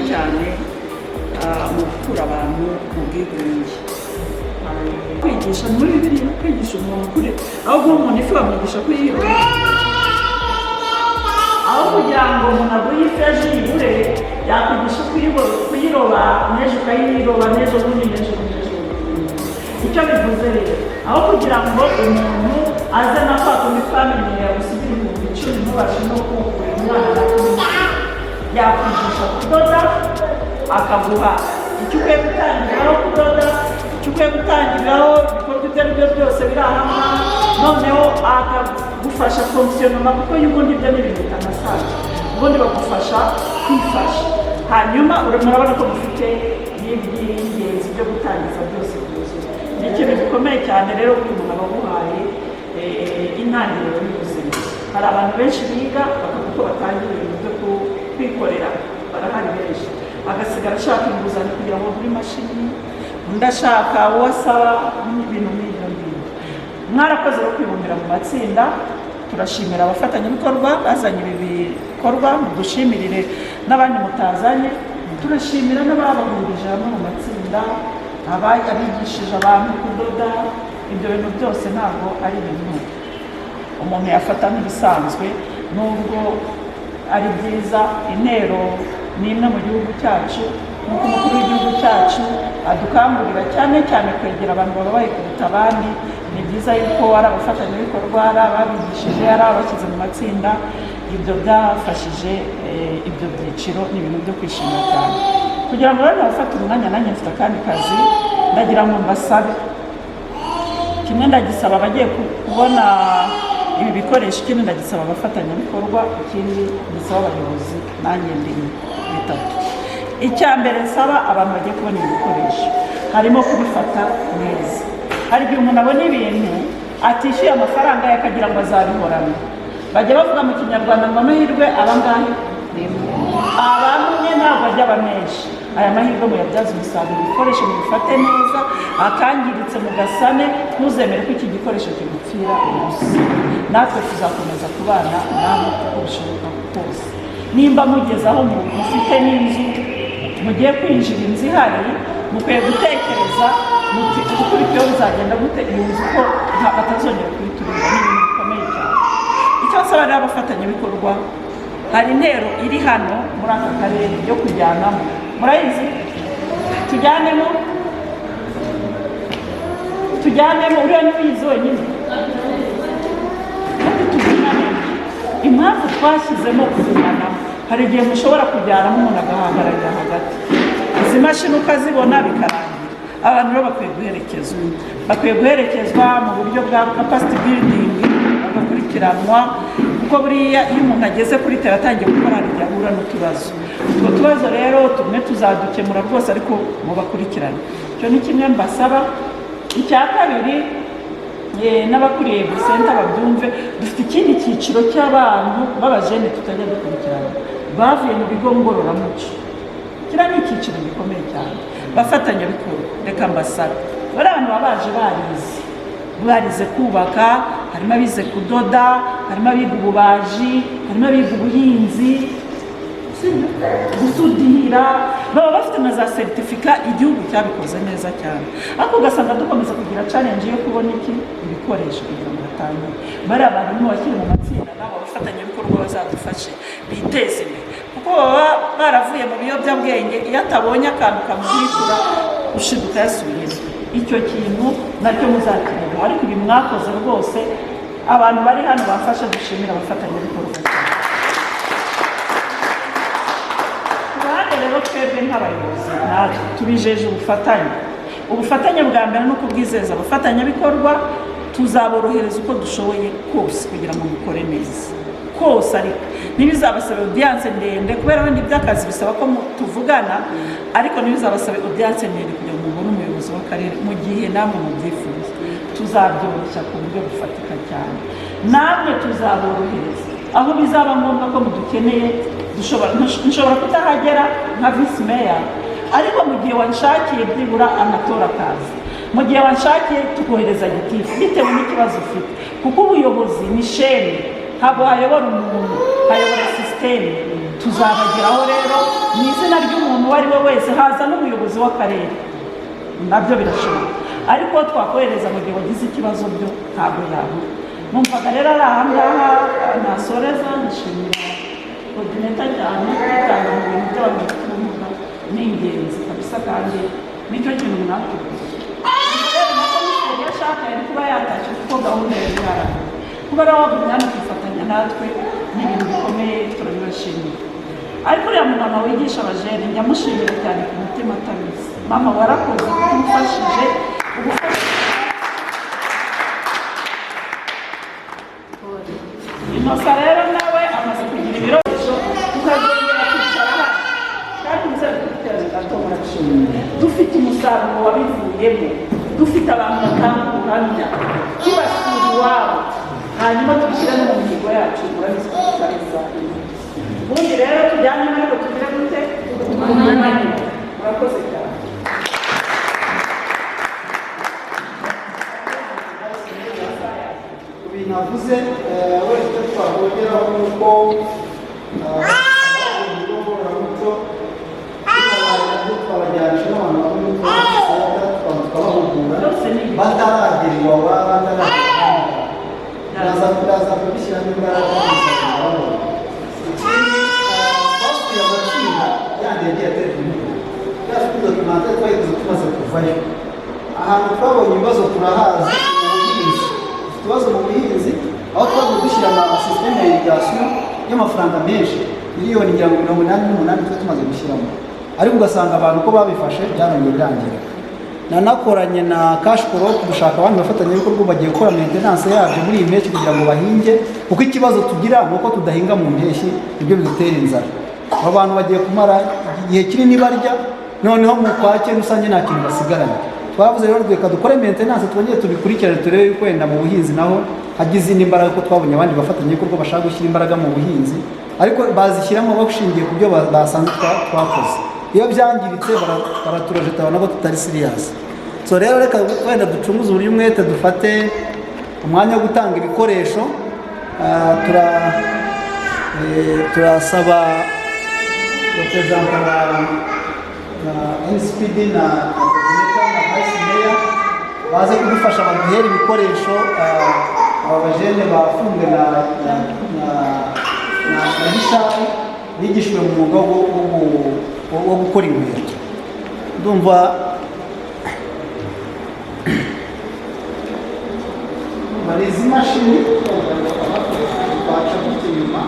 cyane mu gukura abantu mu bwigunge. Kwigisha muri Bibiliya, kwigisha umuntu kure aho guha umuntu ifi bamwigisha kuyiroba, aho kugira ngo umuntu aguhe ifi ejo yibure yakwigisha kuyiroba n'ejo ukayiroba n'ejo bundi n'ejo bundi. Icyo bivuze rero, aho kugira ngo umuntu aze na kwa kundi twamenyereye gusubira ibihumbi 10 ntubashe no kuwukurira umwana na kumwe, yakwigisha kudoda akaguha icyo ukwiye gutangiraho kudoda, icyo ukwiye gutangiraho ibikorwa ibyo ari byo byose biri aha ngaha, noneho akagufasha fonkisiyonoma kuko y'ubundi ibyo ni ibintu bitanasanzwe, ubundi bagufasha kwifasha. Hanyuma murabona ko mufite n'iby'ingenzi byo gutangiza byose byuzuye. Ni ikintu gikomeye cyane rero buri muntu aba aguhaye intangiriro y'ubuzima. Hari abantu benshi biga bakavuga ko batangira ibintu byo kwikorera, barahari benshi, agasigara ashaka inguzanyo kugira ngo agure imashini, undi ashaka uwo asaba n'ibintu nk'ibyo ngibyo. Mwarakoze rero kwibumbira mu matsinda, turashimira abafatanyabikorwa bazanye ibi bikorwa, mudushimirire n'abandi mutazanye, turashimira n'ababahurije hamwe mu matsinda, abigishije abantu kudoda. Ibyo bintu byose ntabwo ari ibintu umuntu yafata nk'ibisanzwe, nubwo ari byiza. Intero ni imwe mu gihugu cyacu, nk'uko umukuru w'igihugu cyacu adukangurira cyane cyane kwegera abantu bababaye kuruta abandi. Ni byiza yuko ari abafatanyabikorwa, ari ababigishije, ari abashyize mu matsinda. Ibyo byafashije ibyo byiciro, ni ibintu byo kwishimira cyane. Kugira ngo rero nabafate umwanya, nanjye mfite akandi kazi, ndagira ngo mbasabe. Kimwe ndagisaba abagiye kubona ibi bikoresho, ikindi ndagisaba abafatanyabikorwa, ikindi gisaba abayobozi, nanjye ndi bitatu. Icya mbere nsaba abantu bagiye kubona ibi bikoresho harimo kubifata neza. Hari igihe umuntu abona ibintu atishyuye amafaranga ye akagira ngo azabihorana. Bajya bavuga mu Kinyarwanda ngo amahirwe aba ngahe rimwe, abamwe ntabwo ajya aba menshi. Aya mahirwe muyabyaze umusaruro, ibikoresho mubifate neza, akangiritse mugasane, ntuzemere ko iki gikoresho kigupfira ubusa. Natwe tuzakomeza kubana namwe uko bishoboka kose. Nimba mugeze aho mufite n'inzu, mugiye kwinjira inzu ihari, mukwiye gutekereza muti ukurikiyeho bizagenda gute iyi nzu ko batazongera kuyiturira. Ni ibintu bikomeye cyane. Icyo nsaba rero abafatanyabikorwa, hari intero iri hano muri aka karere yo kujyanamo, murayizi? Tujyanemo, uriya ni uyizi wenyine. Impamvu twashyizemo kuzijyanamo, hari igihe mushobora kujyanamo umuntu agahagararira hagati, izi mashini ukazibona bikarangira. Abantu rero bakwiye guherekezwa mu buryo bwa capacity building, bagakurikiranwa, kuko buriya iyo umuntu ageze kuri tera atangiye gukora hari igihe ahura n'utubazo. Utwo tubazo rero tumwe tuzadukemura rwose, ariko mubakurikirane. Icyo ni kimwe mbasaba. Icya kabiri, n'abakuriye Busenta babyumve, dufite ikindi cyiciro cy'abantu b'abajene tutajya dukurikirana, bavuye mu bigo ngororamuco. Kiriya ni icyiciro gikomeye cyane. Bafatanyabikorwa, reka mbasabe, bari abantu baba baje barize kubaka, harimo abize kudoda, harimo abiga ububaji, harimo abiga ubuhinzi, gusudira, baba bafite na za seritifika, igihugu cyabikoze neza cyane. Ariko ugasanga dukomeza kugira challenge yo kubona ibikoresho kugira ngo batangire. Bari abantu bakiri mu matsinda nabo abafatanyabikorwa bazadufashe biteze imbere, kuko baba baravuye mu biyobyabwenge. Iyo atabonye akantu kamuhindura ushiduka yasubiyemo. Icyo kintu nacyo muzakenera, ariko ibi mwakoze rwose. Abantu bari hano bafasha, dushimira abafatanyabikorwa cyane. Rero twebwe nk'abayobozi natwe tubijeje ubufatanye bwa mbere no kubwizeza abafatanyabikorwa. Tuzaborohereza uko dushoboye kose kugira ngo mukore neza kose, ariko ntibizabasaba audience ndende, kubera wenda iby'akazi bisaba ko tuvugana, ariko ntibizabasaba audience ndende kugira ngo mubone umuyobozi w'akarere mu gihe namwe mubyifuza. Tuzabyoroshya ku buryo bufatika cyane, namwe tuzaborohereza aho bizaba ngombwa ko mudukeneye nshobora kutahagera nka visi meya, ariko mu gihe wanshakiye byibura amatora akaza, mu gihe wanshakiye tukohereza gitifu bitewe n'ikibazo ufite, kuko ubuyobozi ni sheni, ntabwo hayobora umuntu, hayobora sisiteme. Tuzabageraho rero mu izina ry'umuntu uwo ari we wese, haza n'umuyobozi w'akarere, nabyo birashoboka, ariko twakohereza mu gihe wagize ikibazo byo ntabwo yabura. Numvaga rero ari aha ngaha nasoreza, ndashimira kodineta cyane kwitanga mu bintu by'abanyamwuga, ni ingenzi kabisa, kandi nicyo kintu mwatuguze. Rero na komiseri yashaka yari kuba yatashye kuko gahunda yari yarangiye, kuba rero wagumye hano kwifatanya natwe ni ibintu bikomeye, turabibashimira. Ariko uriya mumama wigisha abajene nyamushimira cyane ku mutima atabizi. Mama warakoze kuko umufashije Inosa rero nawe amaze kugira ibiroresho, tukagenda kwicara hano kandi muzabe kubiterana gato murashimira, dufite umusaruro wabivuyemo, dufite abantu batanga ubuhamya, tubasura iwabo, hanyuma tubishyire no mu mihigo yacu, murabizi ko tutariza. Ubundi rero tujyane ariko tugire gute umunani. Murakoze cyane. Navuze wese twahogeraho nuko umuco twabajyanisha n'abantu bamwe twabahugura bataragerwa bataraza kubishyiramo imbaraga basuye amatsinda yandi yagiye atera imbere yaje kuza tumanza twahise tumaze kuvayo ahantu twabonye ibibazo turahazi ikibazo mu buhinzi, aho twagiye dushyira amasisiteme ya irigasiyo y'amafaranga menshi, miliyoni 88 twe tumaze gushyiramo, ariko ugasanga abantu ko babifashe byarangiye birangira. Nanakoranye na cash crop dushaka abandi bafatanyabikorwa bagiye gukora maintenance yabyo muri iyi mpeshyi kugira ngo bahinge, kuko ikibazo tugira ni uko tudahinga mu mpeshyi, ibyo bidutera inzara. Abo bantu bagiye kumara igihe kinini barya, noneho mu kwake rusange nta kintu basigaranye. Twavuze rero reka dukore maintenance, twongere tubikurikirane turebe yuko wenda mu buhinzi naho hagize izindi mbaraga, ko twabonye abandi bafatanyabikorwa bashaka gushyira imbaraga mu buhinzi, ariko bazishyiramo bashingiye ku byo basanzwe twakoze. Iyo byangiritse baraturojeta babona ko tutari serious. So rero reka wenda ducunguze uburyo umwete, dufate umwanya wo gutanga ibikoresho. Turasaba representante na NSPD na baze kudufasha baduhere ibikoresho. Aba bajene bafunzwe na Gishari bigishwe mu mwuga wo gukora inkweto. Ndumva barizi mashini baca inyuma,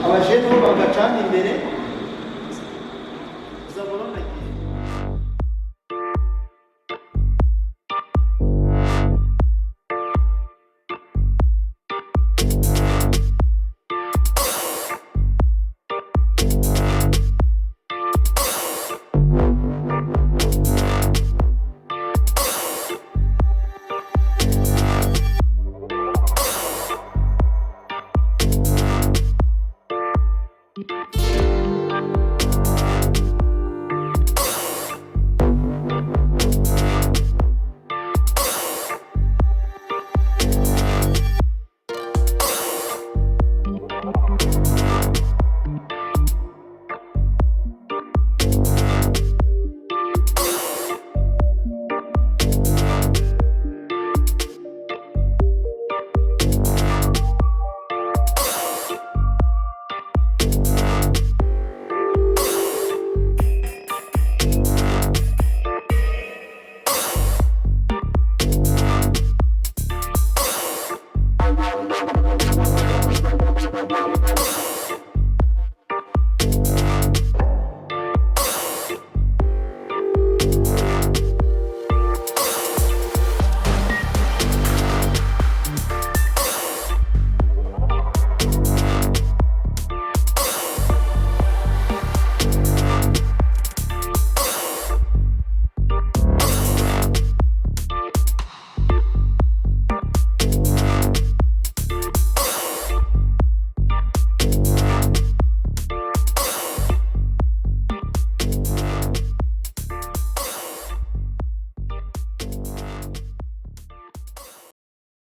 abajene bo bagacana imbere.